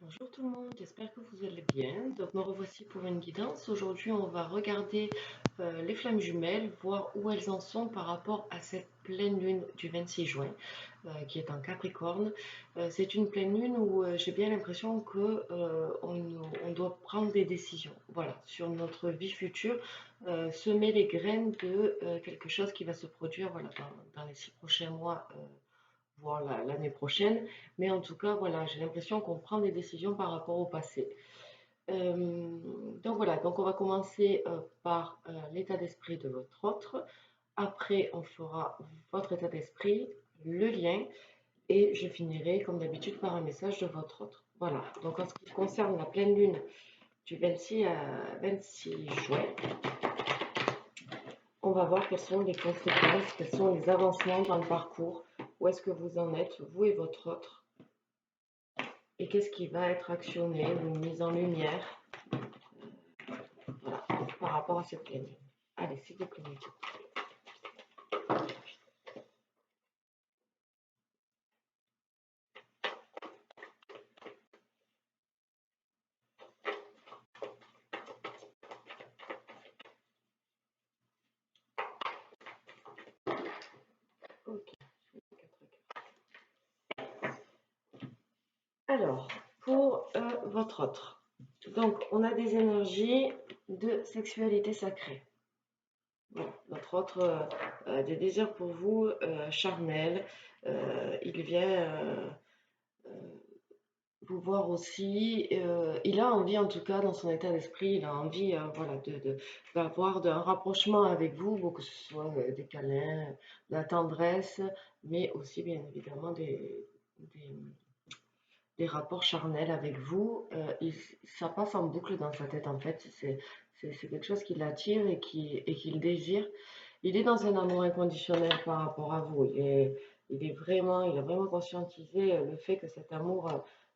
Bonjour tout le monde, j'espère que vous allez bien. Donc me revoici pour une guidance. Aujourd'hui on va regarder les flammes jumelles, voir où elles en sont par rapport à cette pleine lune du 26 juin qui est en Capricorne. C'est une pleine lune où j'ai bien l'impression que on doit prendre des décisions, voilà, sur notre vie future, semer les graines de quelque chose qui va se produire, voilà, dans les 6 prochains mois, voire l'année prochaine. Mais en tout cas, voilà, j'ai l'impression qu'on prend des décisions par rapport au passé. Donc voilà, donc on va commencer par l'état d'esprit de votre autre. Après, on fera votre état d'esprit, le lien, et je finirai comme d'habitude par un message de votre autre. Voilà, donc en ce qui concerne la pleine lune du 26 juin, on va voir quelles sont les conséquences, quels sont les avancements dans le parcours, où est-ce que vous en êtes, vous et votre autre, et qu'est-ce qui va être actionné ou mis en lumière, voilà, par rapport à cette pleine lune. Allez, s'il vous plaît. Ok. Alors, pour votre autre, donc on a des énergies de sexualité sacrée. Voilà, notre autre, des désirs pour vous charnels. Il vient vous voir aussi. Il a envie, en tout cas, dans son état d'esprit, il a envie, voilà, d'avoir un rapprochement avec vous, que ce soit des câlins, de la tendresse, mais aussi, bien évidemment, des, des rapports charnels avec vous. Ça passe en boucle dans sa tête, en fait. C'est quelque chose qui l'attire et qu'il désire. Il est dans un amour inconditionnel par rapport à vous. Il a vraiment conscientisé le fait que cet amour,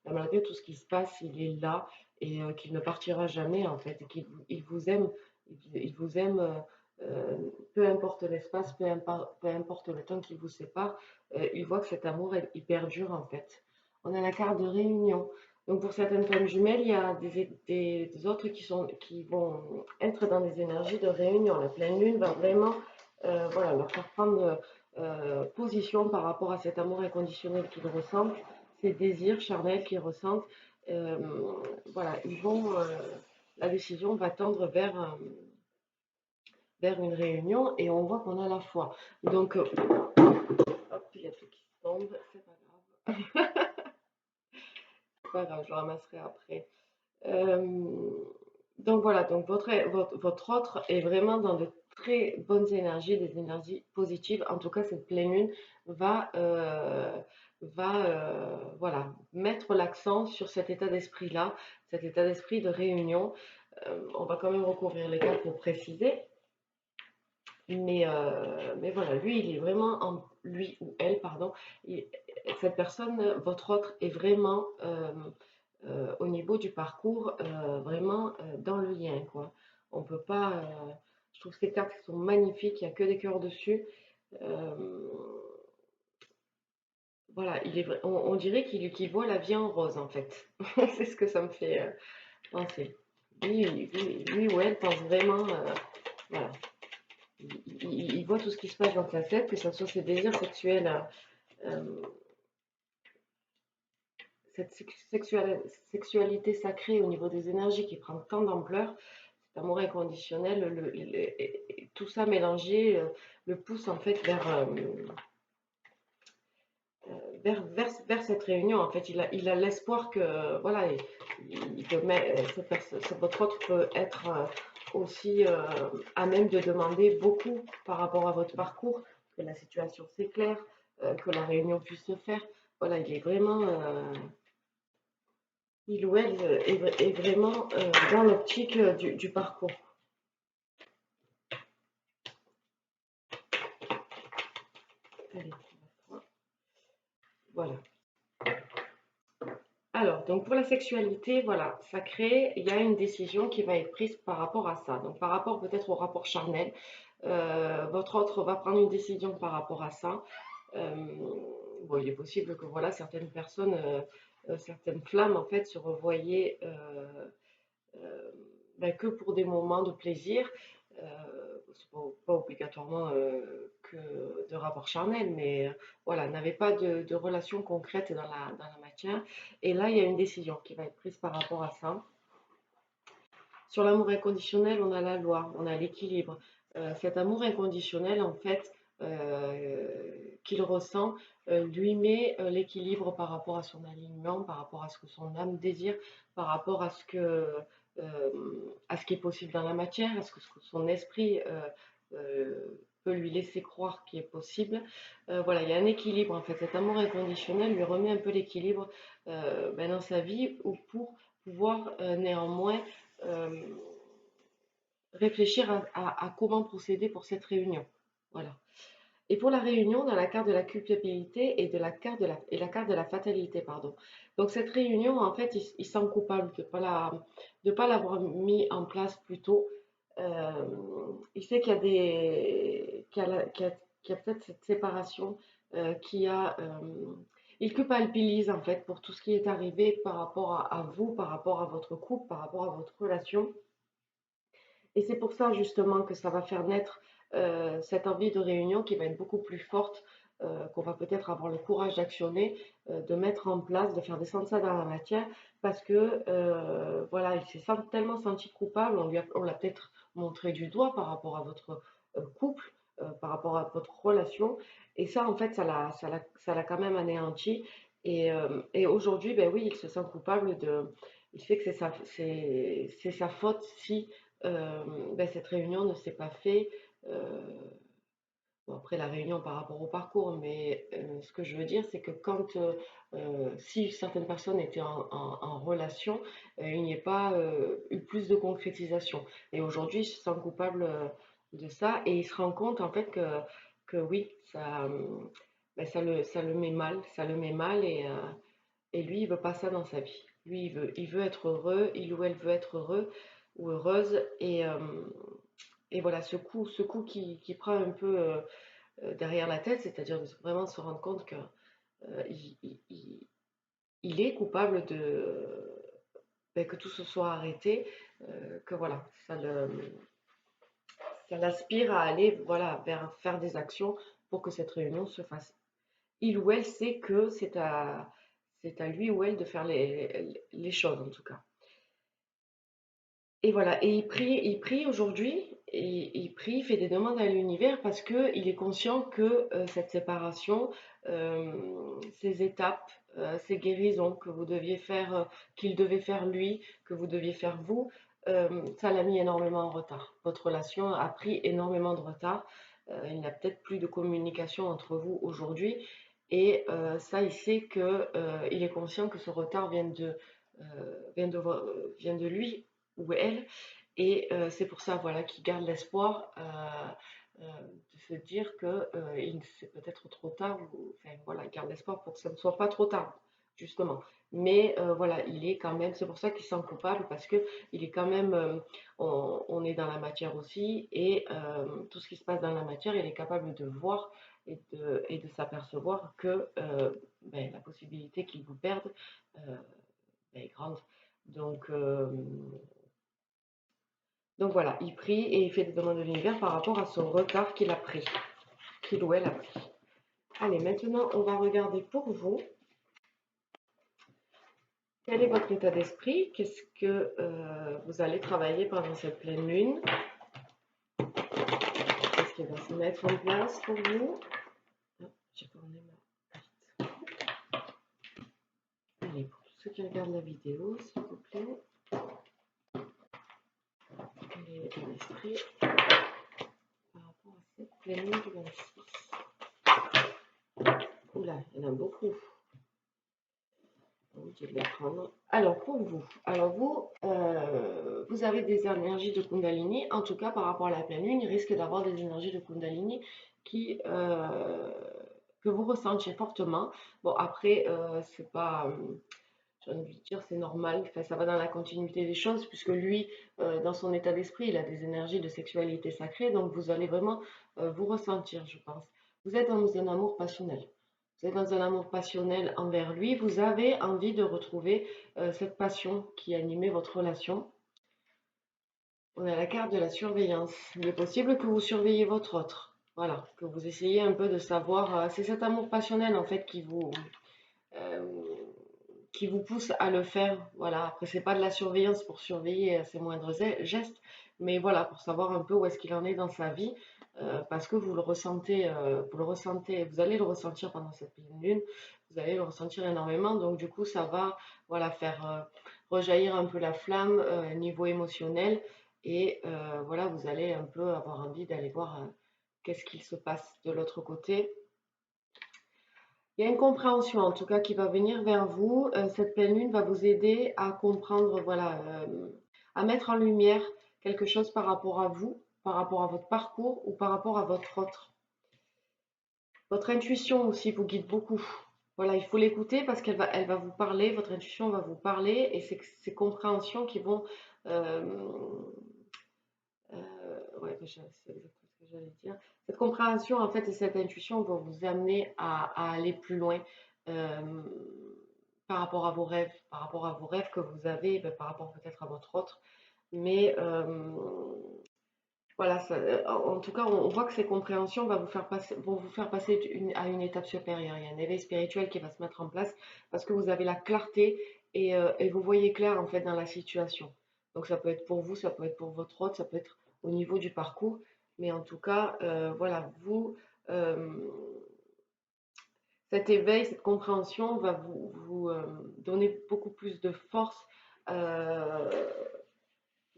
malgré tout ce qui se passe, il est là et qu'il ne partira jamais, en fait, et il vous aime. Il vous aime, peu importe l'espace, peu importe le temps qui vous sépare. Il voit que cet amour, il perdure, en fait. On a la carte de réunion. Donc pour certaines flammes jumelles, il y a des autres qui vont être dans des énergies de réunion. La pleine lune va vraiment voilà, leur faire prendre position par rapport à cet amour inconditionnel qu'ils ressentent, ces désirs charnels qu'ils ressentent. Euh, voilà, la décision va tendre vers une réunion et on voit qu'on a la foi. Donc, hop, il y a tout qui tombe, c'est pas grave. C'est pas grave, je ramasserai après. Donc voilà, donc votre autre est vraiment dans de très bonnes énergies, des énergies positives. En tout cas, cette pleine lune va voilà, mettre l'accent sur cet état d'esprit-là, cet état d'esprit de réunion. On va quand même recouvrir les cartes pour préciser. Mais voilà, lui, il est vraiment lui ou elle, pardon, cette personne, votre autre, est vraiment au niveau du parcours, vraiment dans le lien, quoi. On peut pas. Je trouve ces cartes qui sont magnifiques, il n'y a que des cœurs dessus. Euh, voilà, on dirait qu'il voit la vie en rose, en fait. C'est ce que ça me fait penser. Lui ou elle pense vraiment. Voilà. Il voit tout ce qui se passe dans sa tête, que ce soit ses désirs sexuels, euh, cette sexualité sacrée au niveau des énergies qui prend tant d'ampleur, cet amour inconditionnel, tout ça mélangé le pousse en fait vers cette réunion. En fait, il a l'espoir que voilà, votre autre peut être aussi à même de demander beaucoup par rapport à votre parcours, que la situation s'éclaire, que la réunion puisse se faire. Voilà, il est vraiment, il ou elle est vraiment dans l'optique du parcours. Allez, voilà. Alors, donc pour la sexualité, voilà, sacrée, il y a une décision qui va être prise par rapport à ça. Donc par rapport peut-être au rapport charnel, votre autre va prendre une décision par rapport à ça. Bon, il est possible que voilà, certaines personnes certaines flammes en fait se revoyaient ben, que pour des moments de plaisir, c'est pas obligatoirement que de rapport charnel, mais voilà, n'avait pas de relation concrète dans la matière. Et là, il y a une décision qui va être prise par rapport à ça. Sur l'amour inconditionnel, on a la loi, on a l'équilibre. Cet amour inconditionnel, en fait, qu'il ressent, lui met l'équilibre par rapport à son alignement, par rapport à ce que son âme désire, par rapport à ce qui est possible dans la matière, à ce que son esprit peut lui laisser croire qui est possible. Voilà, il y a un équilibre en fait. Cet amour inconditionnel lui remet un peu l'équilibre ben, dans sa vie ou pour pouvoir néanmoins euh, réfléchir à comment procéder pour cette réunion. Voilà. Et pour la réunion, dans la carte de la culpabilité et de la carte de la fatalité, pardon. Donc cette réunion, en fait, il sent coupable de pas l'avoir mis en place plus tôt. Euh, il sait qu'il y a qu'il y a peut-être cette séparation qui a, il culpabilise en fait pour tout ce qui est arrivé par rapport à vous, par rapport à votre couple, par rapport à votre relation. Et c'est pour ça justement que ça va faire naître cette envie de réunion qui va être beaucoup plus forte, qu'on va peut-être avoir le courage d'actionner, de mettre en place, de faire descendre ça dans la matière, parce que voilà, il s'est tellement senti coupable, on l'a peut-être montré du doigt par rapport à votre couple, par rapport à votre relation, et ça en fait, ça l'a quand même anéanti. Et aujourd'hui, ben oui, il se sent coupable il sait que c'est sa faute si ben, cette réunion ne s'est pas faite. Bon, après la réunion par rapport au parcours, mais ce que je veux dire, c'est que si certaines personnes étaient en relation, il n'y ait pas eu plus de concrétisation. Et aujourd'hui, il se sent coupable de ça et il se rend compte en fait que oui, ben, ça le met mal, ça le met mal et lui, il veut pas ça dans sa vie. Lui, il veut être heureux, il ou elle veut être heureux ou heureuse. Et voilà, ce coup qui prend un peu derrière la tête, c'est-à-dire de vraiment se rendre compte que il, il- il- il est coupable ben, que tout se soit arrêté, que voilà, ça l'aspire à aller voilà, vers faire des actions pour que cette réunion se fasse. Il ou elle sait que c'est à lui ou elle de faire les choses en tout cas. Et voilà, et il prie aujourd'hui, et il prie, il fait des demandes à l'univers parce que il est conscient que cette séparation, ces étapes, ces guérisons que vous deviez faire, qu'il devait faire lui, que vous deviez faire vous, ça l'a mis énormément en retard. Votre relation a pris énormément de retard. Il n'y a peut-être plus de communication entre vous aujourd'hui. Et ça, il sait que, il est conscient que ce retard vient de lui ou elle. Et c'est pour ça voilà, qu'il garde l'espoir de se dire que c'est peut-être trop tard. Enfin, voilà, il garde l'espoir pour que ça ne soit pas trop tard, justement. Mais voilà, il est quand même, c'est pour ça qu'il se sent coupable, parce que il est quand même, on est dans la matière aussi, et tout ce qui se passe dans la matière, il est capable de voir et de s'apercevoir que ben, la possibilité qu'il vous perde ben, est grande. Donc, donc voilà, il prie et il fait des demandes de l'univers par rapport à son retard qu'il a pris, qu'il ou elle a pris. Allez, maintenant, on va regarder pour vous. Quel est votre état d'esprit? Qu'est-ce que vous allez travailler pendant cette pleine lune? Qu'est-ce qui va se mettre en place pour vous? Ah, j'ai tourné ma vite. Allez, pour tous ceux qui regardent la vidéo, s'il vous plaît, quel est l'état d'esprit par rapport à cette pleine lune du 26? Oula, il y en a beaucoup. Je vais les prendre. Alors vous, vous avez des énergies de Kundalini. En tout cas, par rapport à la pleine lune, il risque d'avoir des énergies de Kundalini que vous ressentiez fortement. Bon, après, c'est pas, j'ai envie de dire, c'est normal. Enfin, ça va dans la continuité des choses, puisque lui, dans son état d'esprit, il a des énergies de sexualité sacrée. Donc, vous allez vraiment vous ressentir, je pense. Vous êtes dans un amour passionnel. vous êtes dans un amour passionnel envers lui, vous avez envie de retrouver cette passion qui animait votre relation. On a la carte de la surveillance. Il est possible que vous surveillez votre autre. Voilà, que vous essayez un peu de savoir. C'est cet amour passionnel en fait euh, qui vous pousse à le faire. Voilà, après, c'est pas de la surveillance pour surveiller ses moindres gestes, mais voilà, pour savoir un peu où est-ce qu'il en est dans sa vie, parce que vous le ressentez, vous allez le ressentir pendant cette pleine lune, vous allez le ressentir énormément, donc du coup, ça va, voilà, faire rejaillir un peu la flamme niveau émotionnel, et voilà, vous allez un peu avoir envie d'aller voir qu'est-ce qu'il se passe de l'autre côté. Il y a une compréhension en tout cas qui va venir vers vous. Cette pleine lune va vous aider à comprendre, voilà, à mettre en lumière quelque chose par rapport à vous, par rapport à votre parcours ou par rapport à votre autre. Votre intuition aussi vous guide beaucoup. Voilà, il faut l'écouter parce elle va vous parler, votre intuition va vous parler et c'est ces compréhensions qui vont... euh, ouais, c'est exactement ce que j'allais dire. Cette compréhension en fait et cette intuition vont vous amener à aller plus loin. euh, Par rapport à vos rêves, par rapport à vos rêves que vous avez, ben, par rapport peut-être à votre autre. Mais voilà, en tout cas, on voit que ces compréhensions vont vous faire passer à une étape supérieure. Il y a un éveil spirituel qui va se mettre en place parce que vous avez la clarté et vous voyez clair en fait dans la situation. Donc ça peut être pour vous, ça peut être pour votre autre, ça peut être au niveau du parcours. Mais en tout cas, voilà, euh, cet éveil, cette compréhension va vous donner beaucoup plus de force euh,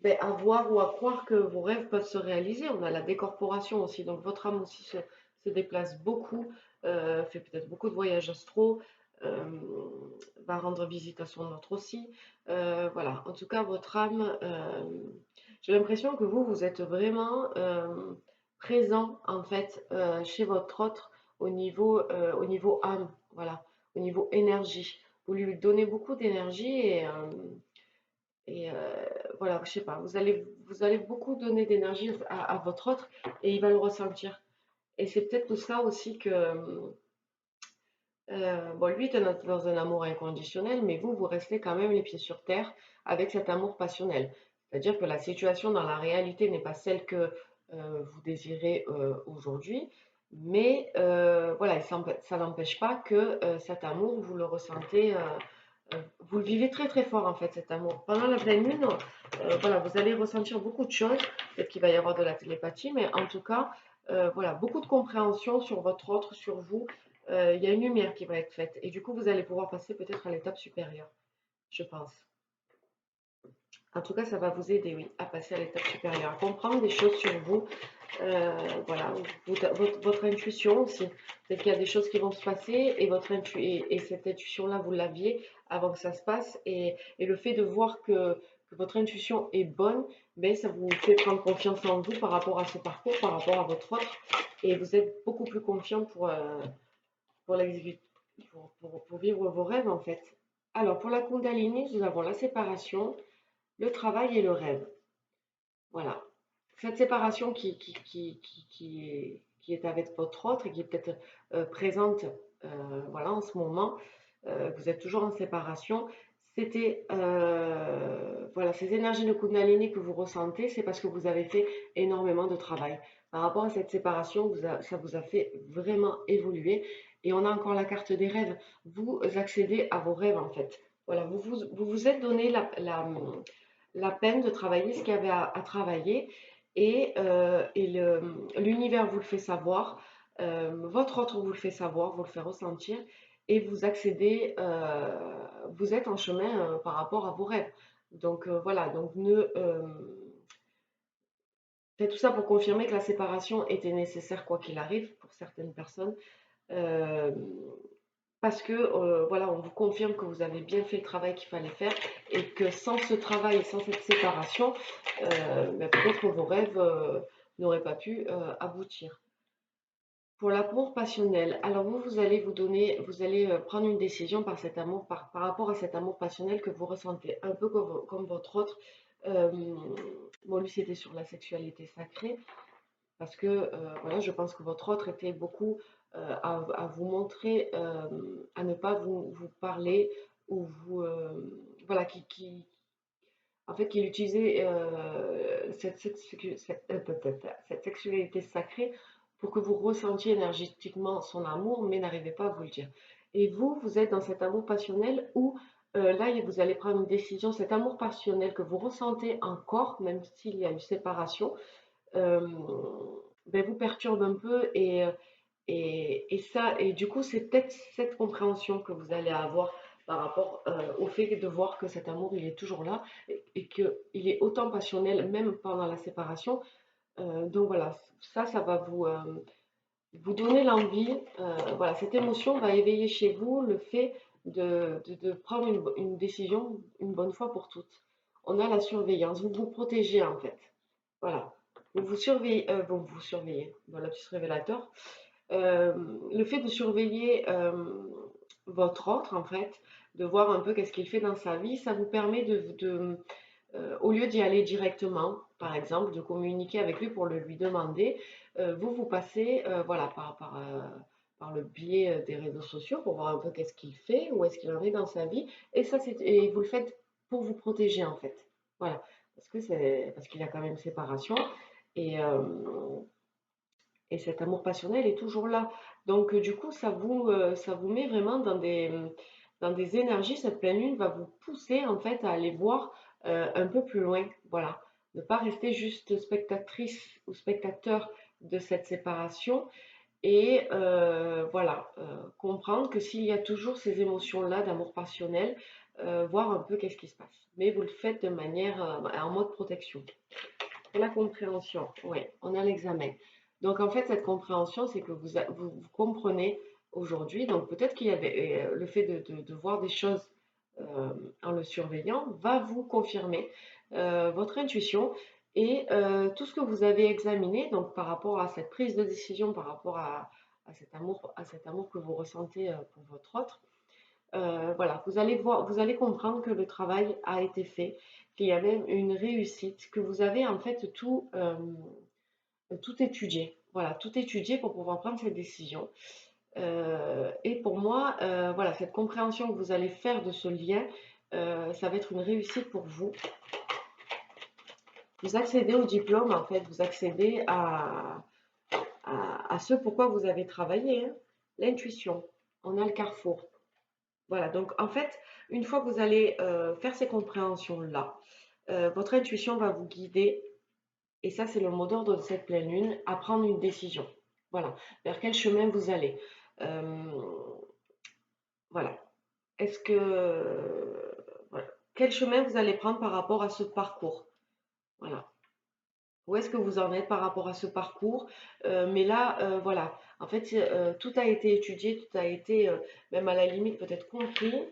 ben, à voir ou à croire que vos rêves peuvent se réaliser. On a la décorporation aussi, donc votre âme aussi se déplace beaucoup, fait peut-être beaucoup de voyages astro, euh, va rendre visite à son autre aussi. Voilà, en tout cas, votre âme, j'ai l'impression que vous êtes vraiment présent en fait chez votre autre au niveau âme, voilà, au niveau énergie. Vous lui donnez beaucoup d'énergie et voilà, je sais pas, vous allez beaucoup donner d'énergie à votre autre et il va le ressentir. Et c'est peut-être pour ça aussi que, bon, lui est dans un amour inconditionnel, mais vous restez quand même les pieds sur terre avec cet amour passionnel. C'est-à-dire que la situation dans la réalité n'est pas celle que vous désirez aujourd'hui, mais voilà, ça n'empêche pas que cet amour, vous le ressentez. Vous le vivez très très fort en fait cet amour. Pendant la pleine lune, voilà, vous allez ressentir beaucoup de choses. Peut-être qu'il va y avoir de la télépathie, mais en tout cas, voilà, beaucoup de compréhension sur votre autre, sur vous. Il y a une lumière qui va être faite et du coup, vous allez pouvoir passer peut-être à l'étape supérieure, je pense. En tout cas, ça va vous aider, oui, à passer à l'étape supérieure, à comprendre des choses sur vous. Voilà, votre intuition aussi. Peut-être qu'il y a des choses qui vont se passer et, et cette intuition-là, vous l'aviez avant que ça se passe. Et le fait de voir que votre intuition est bonne, ben, ça vous fait prendre confiance en vous par rapport à ce parcours, par rapport à votre autre. Et vous êtes beaucoup plus confiant pour l'exécuter, pour vivre vos rêves en fait. Alors, pour la Kundalini, nous avons la séparation, le travail et le rêve. Voilà. Cette séparation qui est avec votre autre et qui est peut-être présente voilà, en ce moment, vous êtes toujours en séparation, c'était voilà, ces énergies de Kundalini que vous ressentez, c'est parce que vous avez fait énormément de travail. Par rapport à cette séparation, ça vous a fait vraiment évoluer. Et on a encore la carte des rêves. Vous accédez à vos rêves en fait. Voilà, vous êtes donné la peine de travailler ce qu'il y avait à travailler et l'univers vous le fait savoir, votre autre vous le fait savoir, vous le fait ressentir et vous accédez, vous êtes en chemin par rapport à vos rêves. Donc voilà, donc c'est tout ça pour confirmer que la séparation était nécessaire quoi qu'il arrive pour certaines personnes. Euh, Parce que voilà, on vous confirme que vous avez bien fait le travail qu'il fallait faire et que sans ce travail et sans cette séparation, ben, peut-être que vos rêves n'auraient pas pu aboutir. Pour l'amour passionnel, alors vous allez vous donner, vous allez prendre une décision par cet amour, par rapport à cet amour passionnel que vous ressentez, un peu comme votre autre. Euh, bon, lui, c'était sur la sexualité sacrée, parce que voilà, je pense que votre autre était beaucoup à vous montrer, à ne pas vous parler ou voilà, en fait, qu'il utilisait cette sexualité sacrée pour que vous ressentiez énergétiquement son amour, mais n'arrivez pas à vous le dire. Et vous, vous êtes dans cet amour passionnel où là, vous allez prendre une décision, cet amour passionnel que vous ressentez encore, même s'il y a une séparation, euh, ben, vous perturbe un peu et du coup, c'est peut-être cette compréhension que vous allez avoir par rapport au fait de voir que cet amour, il est toujours là et qu'il est autant passionnel même pendant la séparation. Donc voilà, ça va vous donner l'envie. Voilà, cette émotion va éveiller chez vous le fait de prendre une décision une bonne fois pour toutes. On a la surveillance, vous vous protégez en fait. Voilà, vous surveillez, vous surveillez, voilà, petit révélateur. Euh, le fait de surveiller votre autre, en fait, de voir un peu qu'est-ce qu'il fait dans sa vie, ça vous permet au lieu d'y aller directement, par exemple, de communiquer avec lui pour le lui demander, vous passez voilà, par le biais des réseaux sociaux pour voir un peu qu'est-ce qu'il fait, où est-ce qu'il en est dans sa vie, et et vous le faites pour vous protéger, en fait. Voilà, parce qu'il y a quand même séparation, et, euh, et cet amour passionnel est toujours là. Donc, du coup, ça vous met vraiment dans des énergies. Cette pleine lune va vous pousser en fait à aller voir un peu plus loin. Voilà. Ne pas rester juste spectatrice ou spectateur de cette séparation et voilà, comprendre que s'il y a toujours ces émotions-là d'amour passionnel, voir un peu qu'est-ce qui se passe. Mais vous le faites de manière en mode protection. Pour la compréhension, oui, on a l'examen. Donc en fait, cette compréhension, c'est que vous comprenez aujourd'hui, donc peut-être qu'il y avait le fait de voir des choses en le surveillant va vous confirmer votre intuition et tout ce que vous avez examiné, donc par rapport à cette prise de décision, par rapport à cet amour que vous ressentez pour votre autre, voilà, vous allez comprendre que le travail a été fait, qu'il y a même une réussite, que vous avez en fait tout étudié. Voilà, tout étudié pour pouvoir prendre cette décision. Et pour moi, voilà, cette compréhension que vous allez faire de ce lien, ça va être une réussite pour vous. Vous accédez au diplôme, en fait, vous accédez à ce pourquoi vous avez travaillé, hein. L'intuition. On a le carrefour. Voilà, donc en fait, une fois que vous allez faire ces compréhensions-là, votre intuition va vous guider, et ça c'est le mot d'ordre de cette pleine lune, à prendre une décision. Voilà, vers quel chemin vous allez. Euh, voilà, est-ce que... voilà. Quel chemin vous allez prendre par rapport à ce parcours? Voilà. Où est-ce que vous en êtes par rapport à ce parcours? Mais là, voilà, en fait, tout a été étudié, tout a été, même à la limite, peut-être compris.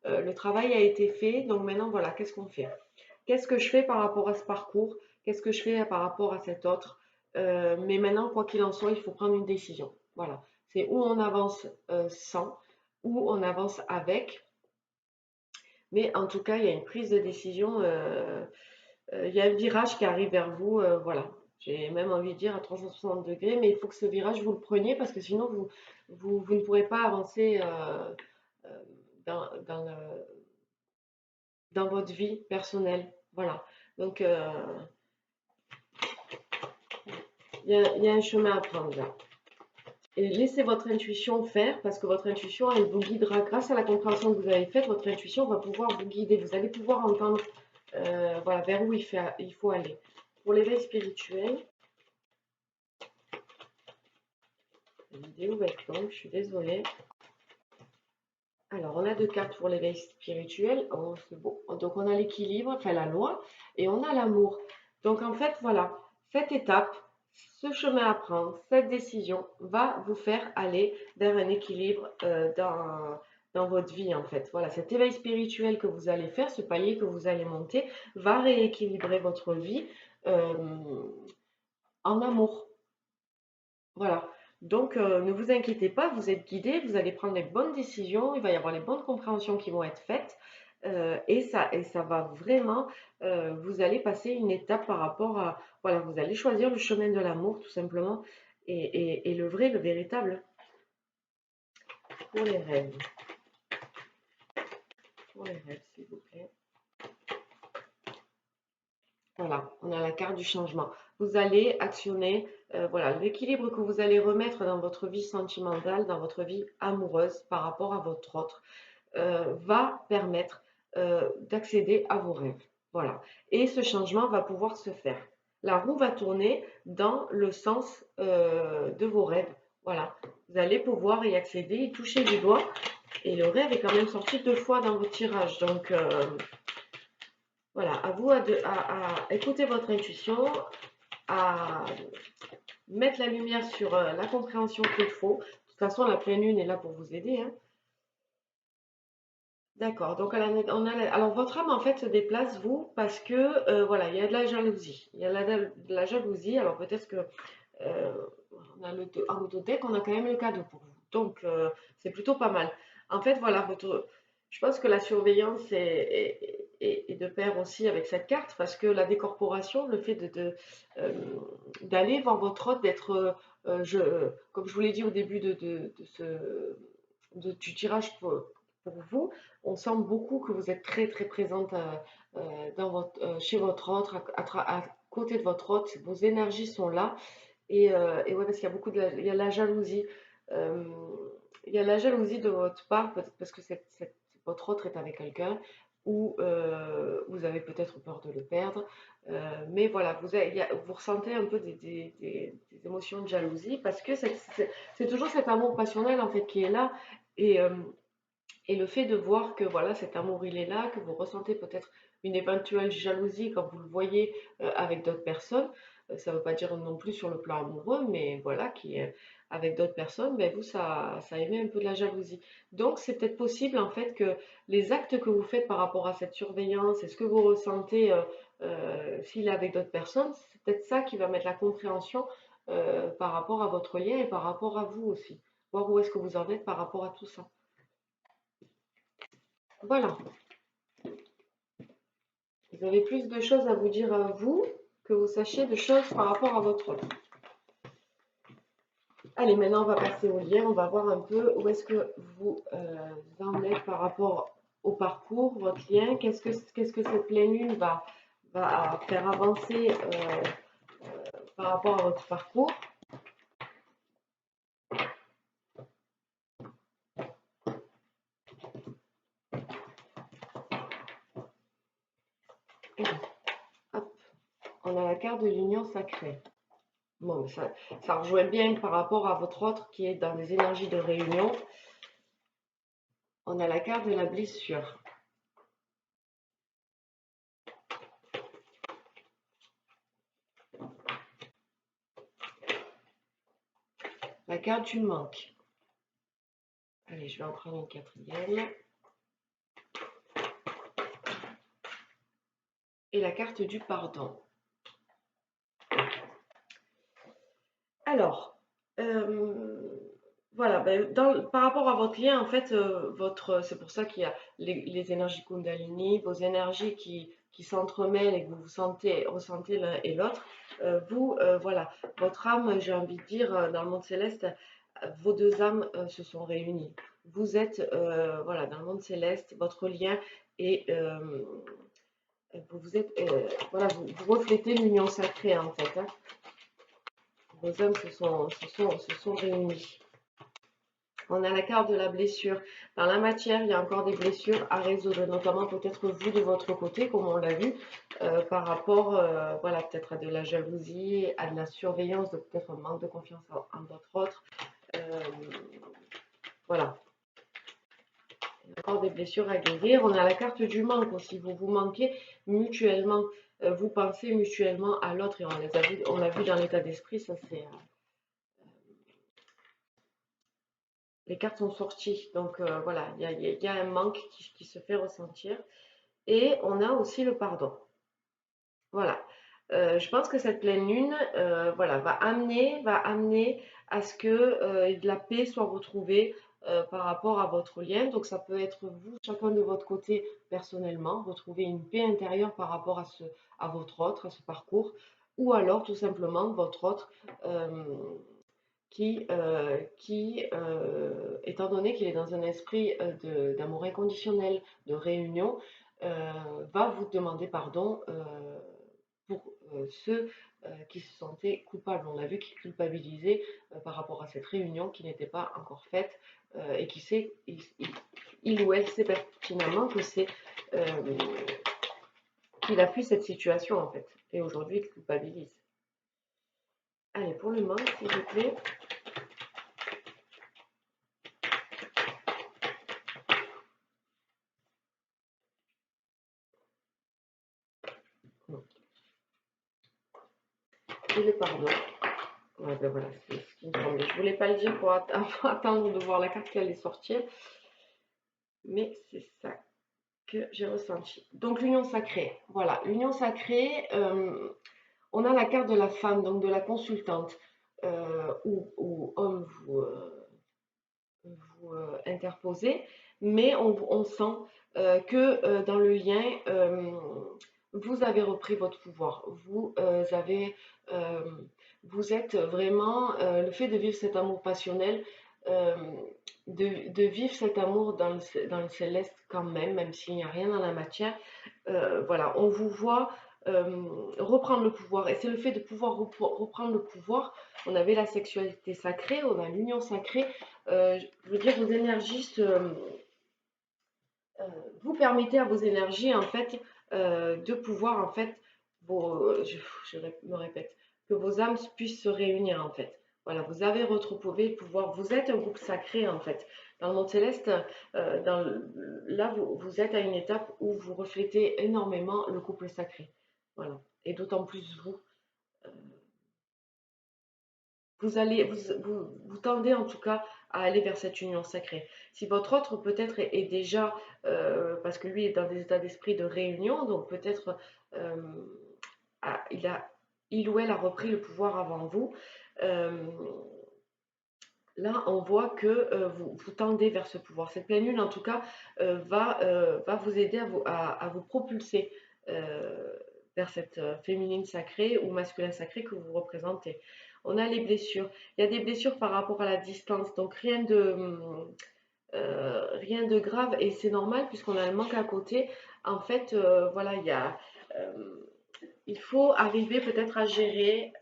Le travail a été fait, donc maintenant, voilà, qu'est-ce qu'on fait? Qu'est-ce que je fais par rapport à ce parcours? Qu'est-ce que je fais par rapport à cet autre? Mais maintenant, quoi qu'il en soit, il faut prendre une décision. Voilà, c'est où on avance sans, où on avance avec. Mais en tout cas, il y a une prise de décision. Il y a un virage qui arrive vers vous, voilà. J'ai même envie de dire à 360 degrés, mais il faut que ce virage, vous le preniez parce que sinon, vous ne pourrez pas avancer euh, dans dans votre vie personnelle. Voilà. Donc, il y a un chemin à prendre là. Et laissez votre intuition faire parce que votre intuition, elle vous guidera. Grâce à la compréhension que vous avez faite, votre intuition va pouvoir vous guider. Vous allez pouvoir entendre voilà, vers où il faut aller. Pour l'éveil spirituel, la vidéo va être longue, je suis désolée. Alors, on a deux cartes pour l'éveil spirituel. Oh, c'est beau. Donc, on a l'équilibre, enfin la loi, et on a l'amour. Donc, en fait, voilà, cette étape, ce chemin à prendre, cette décision va vous faire aller vers un équilibre dans votre vie, en fait. Voilà, cet éveil spirituel que vous allez faire, ce palier que vous allez monter, va rééquilibrer votre vie euh, en amour. Voilà. Donc, ne vous inquiétez pas, vous êtes guidé, vous allez prendre les bonnes décisions, il va y avoir les bonnes compréhensions qui vont être faites, et ça va vraiment, vous allez passer une étape par rapport à, voilà, vous allez choisir le chemin de l'amour tout simplement, et le vrai, le véritable. pour les rêves. Pour les rêves, s'il vous plaît. Voilà, on a la carte du changement. Vous allez actionner, voilà, l'équilibre que vous allez remettre dans votre vie sentimentale, dans votre vie amoureuse par rapport à votre autre, va permettre d'accéder à vos rêves. Voilà. Et ce changement va pouvoir se faire. La roue va tourner dans le sens de vos rêves. Voilà. Vous allez pouvoir y accéder, y toucher du doigt. Et le rêve est quand même sorti 2 fois dans votre tirage. Donc, voilà, à vous à écouter votre intuition, à mettre la lumière sur la compréhension qu'il faut. De toute façon, la pleine lune est là pour vous aider, hein. D'accord, donc alors votre âme en fait se déplace, vous, parce que voilà, il y a de la jalousie. Il y a de la jalousie, alors peut-être que euh, on a en autothèque, on a quand même le cadeau pour vous. Donc c'est plutôt pas mal. En fait, voilà, je pense que la surveillance est de pair aussi avec cette carte, parce que la décorporation, le fait euh, d'aller vers votre hôte, d'être, comme je vous l'ai dit au début du tirage pour vous, on sent beaucoup que vous êtes très très présente chez votre autre, à côté de votre autre, vos énergies sont là. Et ouais, parce qu'il y a il y a la jalousie. Euh, il y a la jalousie de votre part, peut-être parce que votre autre est avec quelqu'un, ou vous avez peut-être peur de le perdre. Mais voilà, vous ressentez un peu des émotions de jalousie, parce que c'est toujours cet amour passionnel en fait qui est là. Et, euh, et le fait de voir que voilà, cet amour il est là, que vous ressentez peut-être une éventuelle jalousie quand vous le voyez avec d'autres personnes, ça ne veut pas dire non plus sur le plan amoureux, mais voilà, avec d'autres personnes, ben vous, ça émet un peu de la jalousie. Donc c'est peut-être possible en fait que les actes que vous faites par rapport à cette surveillance et ce que vous ressentez s'il est avec d'autres personnes, c'est peut-être ça qui va mettre la compréhension par rapport à votre lien et par rapport à vous aussi. Voir où est-ce que vous en êtes par rapport à tout ça. Voilà. Vous avez plus de choses à vous dire à vous que vous sachiez de choses par rapport à votre autre. Allez, maintenant on va passer au lien, on va voir un peu où est-ce que vous en êtes par rapport au parcours, votre lien, qu'est-ce que cette pleine lune va faire avancer par rapport à votre parcours. Et hop, on a la carte de l'union sacrée. Bon, ça rejoint bien par rapport à votre autre qui est dans des énergies de réunion. On a la carte de la blessure. La carte du manque. Allez, je vais en prendre une quatrième. Et la carte du pardon. Alors, voilà, ben, par rapport à votre lien, en fait, c'est pour ça qu'il y a les énergies Kundalini, vos énergies qui s'entremêlent et que vous ressentez l'un et l'autre. Voilà, votre âme, j'ai envie de dire, dans le monde céleste, vos deux âmes se sont réunies. Vous êtes, voilà, dans le monde céleste, votre lien est, vous êtes, voilà, vous reflétez l'union sacrée, en fait, hein. Vos âmes se sont réunies. On a la carte de la blessure. Dans la matière, il y a encore des blessures à résoudre, notamment peut-être vous de votre côté, comme on l'a vu, par rapport, voilà, peut-être à de la jalousie, à de la surveillance, peut-être un manque de confiance en votre autre. Voilà. Il y a encore des blessures à guérir. On a la carte du manque aussi. Vous vous manquez mutuellement. Vous pensez mutuellement à l'autre et on l'a vu dans l'état d'esprit, ça c'est... les cartes sont sorties, donc voilà, il y a un manque qui se fait ressentir. Et on a aussi le pardon. Voilà. Je pense que cette pleine lune voilà, va amener à ce que de la paix soit retrouvée par rapport à votre lien. Donc ça peut être vous, chacun de votre côté, personnellement, retrouver une paix intérieure par rapport à votre autre, à ce parcours, ou alors tout simplement votre autre étant donné qu'il est dans un esprit d'amour inconditionnel, de réunion, va vous demander pardon pour ceux qui se sentaient coupables. On l'a vu qu'il culpabilisait par rapport à cette réunion qui n'était pas encore faite et qui sait, il ou elle sait pertinemment que c'est qu'il a fui cette situation en fait. Et aujourd'hui, il culpabilise. Allez, pour le manque, s'il vous plaît. Et le pardon. Ouais, ben voilà, c'est ce qui me semblait. Je voulais pas le dire pour attendre de voir la carte qui allait sortir. Mais c'est ça que j'ai ressenti. Donc l'union sacrée. Voilà, l'union sacrée, on a la carte de la femme, donc de la consultante, ou homme vous interposez, mais on sent que dans le lien, vous avez repris votre pouvoir. Euh, vous êtes vraiment, le fait de vivre cet amour passionnel, euh, de vivre cet amour dans le céleste quand même, même s'il n'y a rien dans la matière. Voilà, on vous voit reprendre le pouvoir. Et c'est le fait de pouvoir reprendre le pouvoir. On avait la sexualité sacrée, on a l'union sacrée. Je veux dire, vos énergies vous permettez à vos énergies en fait de pouvoir en fait me répète, que vos âmes puissent se réunir en fait. Voilà, vous avez retrouvé le pouvoir. Vous êtes un groupe sacré en fait. Dans le monde céleste, là vous êtes à une étape où vous reflétez énormément le couple sacré. Voilà, et d'autant plus vous. euh, vous tendez en tout cas à aller vers cette union sacrée. Si votre autre peut-être est déjà, parce que lui est dans des états d'esprit de réunion, donc peut-être euh, il ou elle a repris le pouvoir avant vous. euh, Là, on voit que vous tendez vers ce pouvoir. Cette pleine lune, en tout cas, va vous aider à vous propulser euh, vers cette féminine sacrée ou masculin sacré que vous représentez. On a les blessures. Il y a des blessures par rapport à la distance, donc rien de grave et c'est normal puisqu'on a le manque à côté. En fait, voilà, euh, il faut arriver peut-être à gérer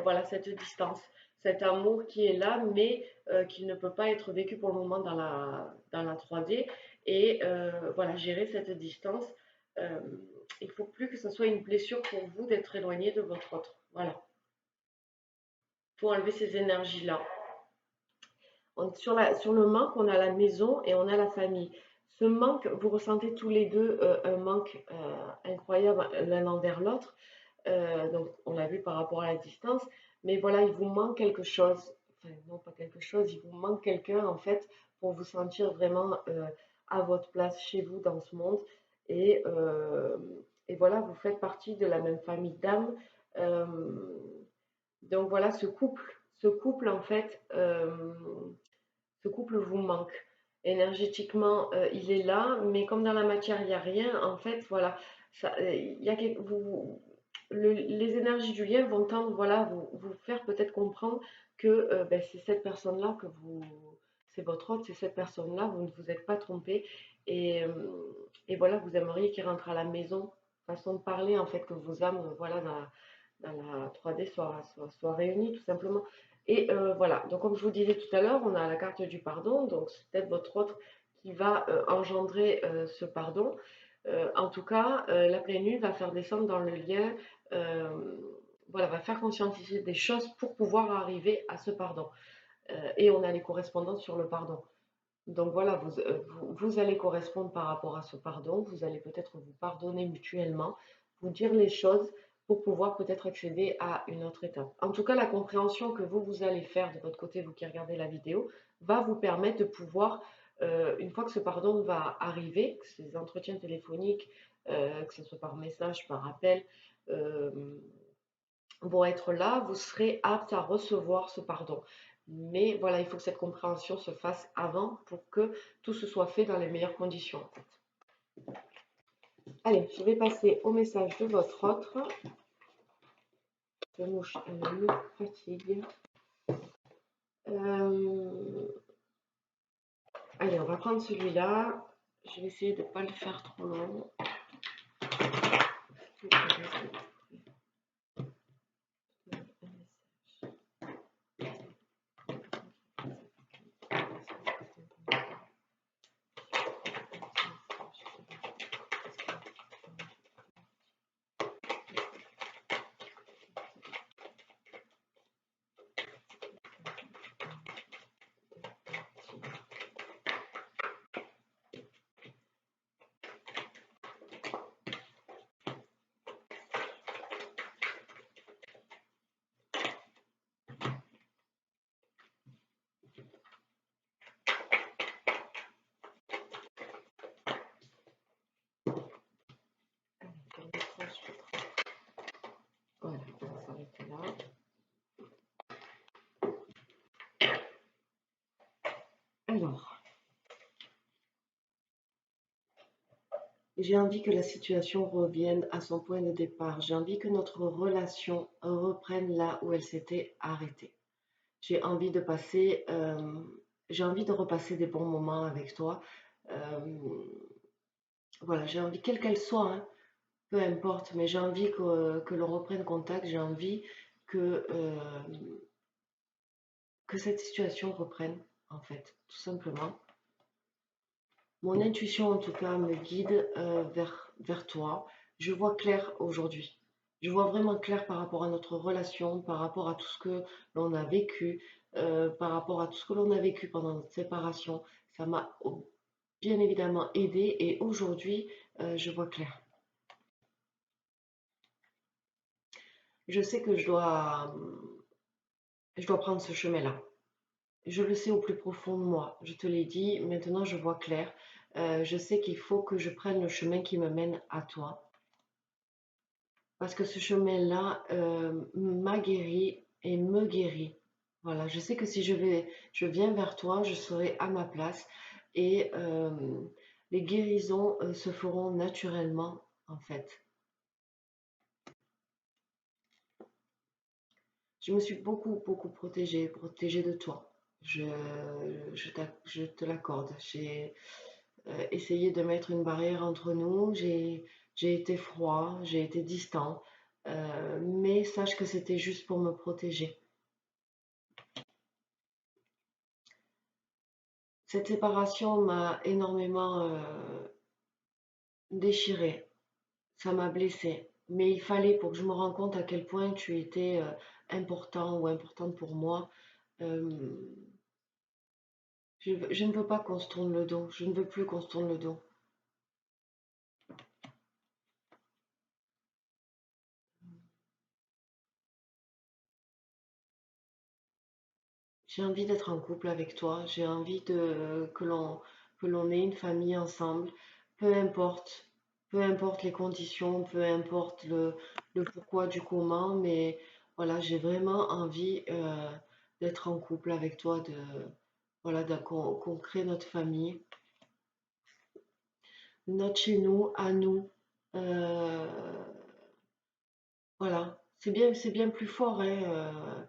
voilà, cette distance, cet amour qui est là, mais qui ne peut pas être vécu pour le moment dans la 3D. Et voilà, gérer cette distance. Euh, il ne faut plus que ce soit une blessure pour vous d'être éloigné de votre autre. Voilà, il faut enlever ces énergies-là. Sur le manque, on a la maison et on a la famille. Ce manque, vous ressentez tous les deux un manque incroyable l'un envers l'autre. Donc, on l'a vu par rapport à la distance. Mais voilà, il vous manque quelque chose. Enfin, non, pas quelque chose, il vous manque quelqu'un, en fait, pour vous sentir vraiment à votre place chez vous dans ce monde. Et, euh, et voilà, vous faites partie de la même famille d'âmes. Euh, donc voilà, ce couple en fait, ce couple vous manque. Énergétiquement, il est là, mais comme dans la matière, il n'y a rien, en fait, voilà, ça, il y a les énergies du lien vont tendre, voilà, vous faire peut-être comprendre que ben, c'est cette personne-là c'est votre autre, c'est cette personne-là, vous ne vous êtes pas trompé, et voilà, vous aimeriez qu'il rentre à la maison, façon de parler, en fait, que vos âmes, voilà, dans la 3D soient réunies, tout simplement. Et voilà, donc comme je vous disais tout à l'heure, on a la carte du pardon, donc c'est peut-être votre autre qui va engendrer ce pardon. En tout cas, la pleine lune va faire descendre dans le lien, euh, voilà, va faire conscientiser des choses pour pouvoir arriver à ce pardon. Et on a les correspondances sur le pardon. Donc voilà, vous allez correspondre par rapport à ce pardon, vous allez peut-être vous pardonner mutuellement, vous dire les choses pour pouvoir peut-être accéder à une autre étape. En tout cas, la compréhension que vous allez faire de votre côté, vous qui regardez la vidéo, va vous permettre de pouvoir, une fois que ce pardon va arriver, que ces entretiens téléphoniques, que ce soit par message, par appel, euh, vont être là, vous serez apte à recevoir ce pardon. Mais voilà, il faut que cette compréhension se fasse avant pour que tout se soit fait dans les meilleures conditions. En fait. Allez, je vais passer au message de votre autre. La mouche, elle me fatigue. Euh, Allez, on va prendre celui-là. Je vais essayer de ne pas le faire trop long. Voilà, on va s'arrêter là. Alors, j'ai envie que la situation revienne à son point de départ. J'ai envie que notre relation reprenne là où elle s'était arrêtée. J'ai envie de passer, j'ai envie de repasser des bons moments avec toi. Euh, voilà, j'ai envie, quelle qu'elle soit, hein, peu importe, mais j'ai envie que l'on reprenne contact. J'ai envie que cette situation reprenne, en fait, tout simplement. Mon intuition, en tout cas, me guide vers toi. Je vois clair aujourd'hui. Je vois vraiment clair par rapport à notre relation, par rapport à tout ce que l'on a vécu, par rapport à tout ce que l'on a vécu pendant notre séparation. Ça m'a bien évidemment aidé et aujourd'hui, je vois clair. Je sais que je dois prendre ce chemin-là. Je le sais au plus profond de moi. Je te l'ai dit, maintenant je vois clair. Je sais qu'il faut que je prenne le chemin qui me mène à toi. Parce que ce chemin-là m'a guéri et me guérit. Voilà, je sais que si je viens vers toi, je serai à ma place et les guérisons se feront naturellement en fait. Je me suis beaucoup protégée de toi. Je te l'accorde. J'ai essayé de mettre une barrière entre nous. J'ai été froid, j'ai été distant. Mais sache que c'était juste pour me protéger. Cette séparation m'a énormément déchirée. Ça m'a blessée. Mais il fallait pour que je me rende compte à quel point tu étais important ou importante pour moi. Euh, je ne veux pas qu'on se tourne le dos. Je ne veux plus qu'on se tourne le dos. J'ai envie d'être en couple avec toi. J'ai envie que l'on ait une famille ensemble. Peu importe, peu importe les conditions, peu importe le pourquoi du comment, mais voilà, j'ai vraiment envie d'être en couple avec toi, voilà, qu'on crée notre famille, notre chez nous, à nous. Euh, voilà, c'est bien plus fort, hein,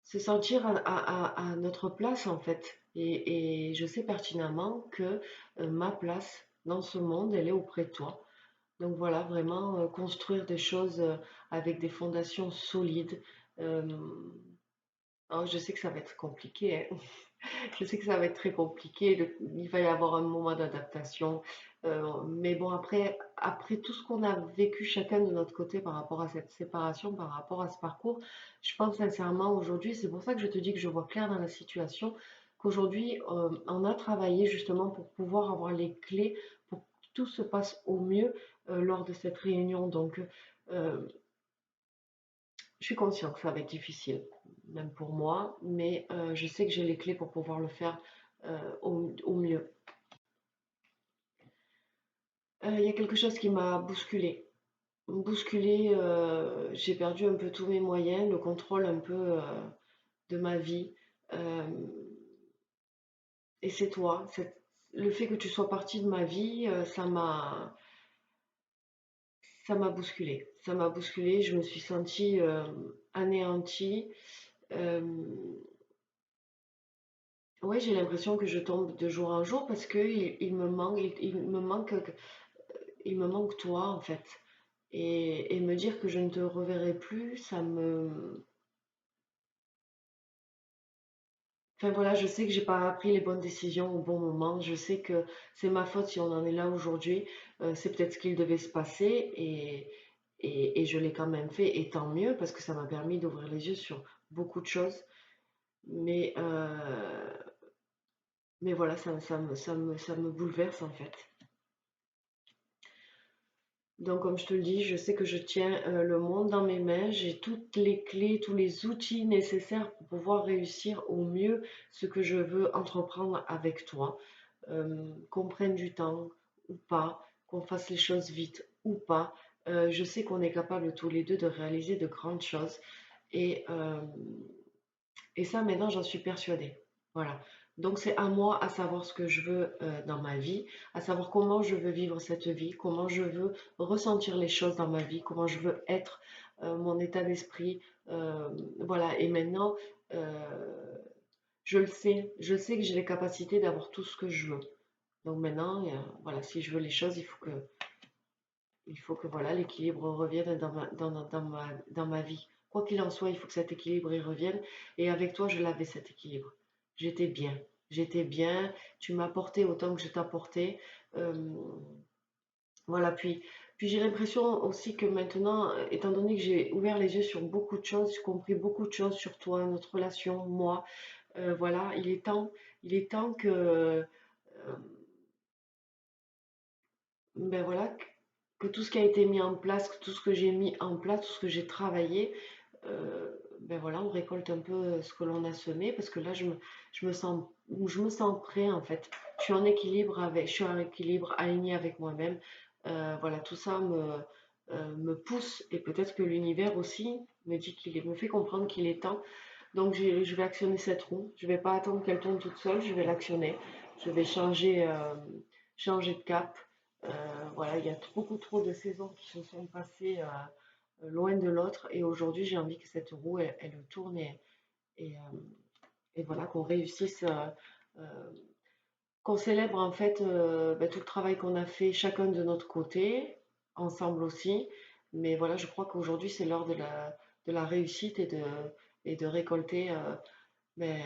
se sentir à notre place en fait. Et je sais pertinemment que ma place dans ce monde, elle est auprès de toi. Donc voilà, vraiment construire des choses avec des fondations solides. Euh, alors, je sais que ça va être compliqué, hein. Je sais que ça va être très compliqué. Il va y avoir un moment d'adaptation. Mais bon, après tout ce qu'on a vécu chacun de notre côté par rapport à cette séparation, par rapport à ce parcours, je pense sincèrement aujourd'hui, c'est pour ça que je te dis que je vois clair dans la situation, qu'aujourd'hui, on a travaillé justement pour pouvoir avoir les clés pour que tout se passe au mieux lors de cette réunion. Donc, euh, je suis consciente que ça va être difficile, même pour moi, mais je sais que j'ai les clés pour pouvoir le faire au mieux. Il y a quelque chose qui m'a bousculée. Bousculée, j'ai perdu un peu tous mes moyens, le contrôle un peu de ma vie. Euh, et c'est toi. Le fait que tu sois partie de ma vie, ça m'a bousculée. Ça m'a bousculée, je me suis sentie anéantie. Euh, ouais, j'ai l'impression que je tombe de jour en jour parce que il me manque, il me manque toi en fait. Et me dire que je ne te reverrai plus, enfin voilà, je sais que j'ai pas pris les bonnes décisions au bon moment. Je sais que c'est ma faute si on en est là aujourd'hui. C'est peut-être ce qu'il devait se passer et je l'ai quand même fait. Et tant mieux parce que ça m'a permis d'ouvrir les yeux sur beaucoup de choses. Mais, euh, mais voilà, ça me bouleverse en fait. Donc, comme je te le dis, je sais que je tiens le monde dans mes mains. J'ai toutes les clés, tous les outils nécessaires pour pouvoir réussir au mieux ce que je veux entreprendre avec toi. Qu'on prenne du temps ou pas, qu'on fasse les choses vite ou pas. Je sais qu'on est capable tous les deux de réaliser de grandes choses. Et, euh, et ça, maintenant, j'en suis persuadée. Voilà. Donc, c'est à moi à savoir ce que je veux dans ma vie, à savoir comment je veux vivre cette vie, comment je veux ressentir les choses dans ma vie, comment je veux être, mon état d'esprit. Voilà. Et maintenant, euh, je sais que j'ai les capacités d'avoir tout ce que je veux. Donc maintenant, voilà, si je veux les choses, il faut que voilà, l'équilibre revienne dans ma vie. Quoi qu'il en soit, il faut que cet équilibre y revienne. Et avec toi, je l'avais cet équilibre. J'étais bien. J'étais bien. Tu m'as porté autant que je t'apportais. Euh, voilà, puis j'ai l'impression aussi que maintenant, étant donné que j'ai ouvert les yeux sur beaucoup de choses, j'ai compris beaucoup de choses sur toi, notre relation, moi, voilà, il est temps ben voilà, que tout ce qui a été mis en place, que tout ce que j'ai mis en place, tout ce que j'ai travaillé, ben voilà, on récolte un peu ce que l'on a semé parce que là, je me sens prêt en fait. Je suis en équilibre, aligné avec moi-même. Voilà, tout ça me pousse et peut-être que l'univers aussi me fait comprendre qu'il est temps. Donc je vais actionner cette roue. Je vais pas attendre qu'elle tourne toute seule. Je vais l'actionner. Je vais changer de cap. Voilà, il y a beaucoup trop de saisons qui se sont passées loin de l'autre. Et aujourd'hui, j'ai envie que cette roue, elle tourne et, euh, et voilà, qu'on réussisse, euh, qu'on célèbre en fait ben, tout le travail qu'on a fait chacun de notre côté, ensemble aussi. Mais voilà, je crois qu'aujourd'hui, c'est l'heure de la réussite et de récolter mais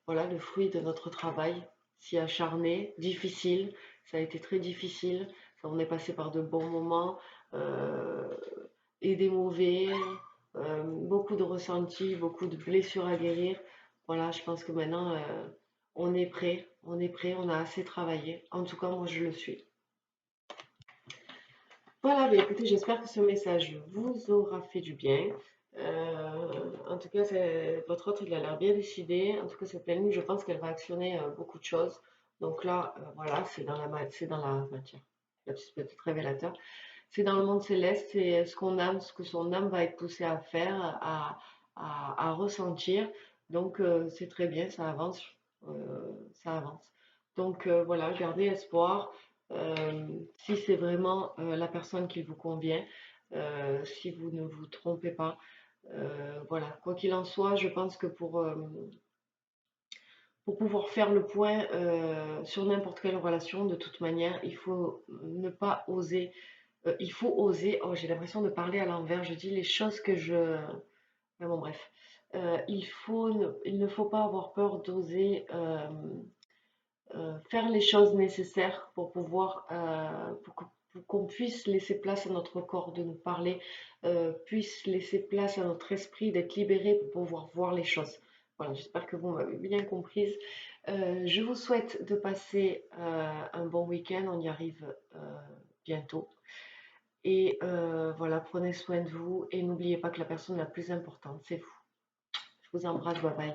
voilà, le fruit de notre travail, si acharné, difficile, ça a été très difficile. On est passé par de bons moments euh, et des mauvais, beaucoup de ressentis, beaucoup de blessures à guérir. Voilà, je pense que maintenant, on a assez travaillé. En tout cas, moi, je le suis. Voilà, bah, écoutez, j'espère que ce message vous aura fait du bien. En tout cas, votre autre, il a l'air bien décidé. En tout cas, cette pleine lune, je pense qu'elle va actionner beaucoup de choses. Donc là, voilà, c'est dans la matière. Là, c'est peut-être révélateur. C'est dans le monde céleste, c'est ce qu'on âme, ce que son âme va être poussée à faire, à ressentir. Donc, c'est très bien, ça avance. Donc, voilà, gardez espoir. Si c'est vraiment la personne qui vous convient, si vous ne vous trompez pas. Voilà, quoi qu'il en soit, je pense que pour pouvoir faire le point sur n'importe quelle relation, de toute manière, il faut ne pas oser. Il faut oser. Oh, j'ai l'impression de parler à l'envers. Je dis les choses que je. Mais bon, bref. Il ne faut pas avoir peur d'oser faire les choses nécessaires pour pouvoir, pour qu'on puisse laisser place à notre corps de nous parler, puisse laisser place à notre esprit d'être libéré pour pouvoir voir les choses. Voilà, j'espère que vous m'avez bien comprise. Je vous souhaite de passer un bon week-end, on y arrive bientôt. Et voilà, prenez soin de vous et n'oubliez pas que la personne la plus importante, c'est vous. Je vous embrasse, bye bye.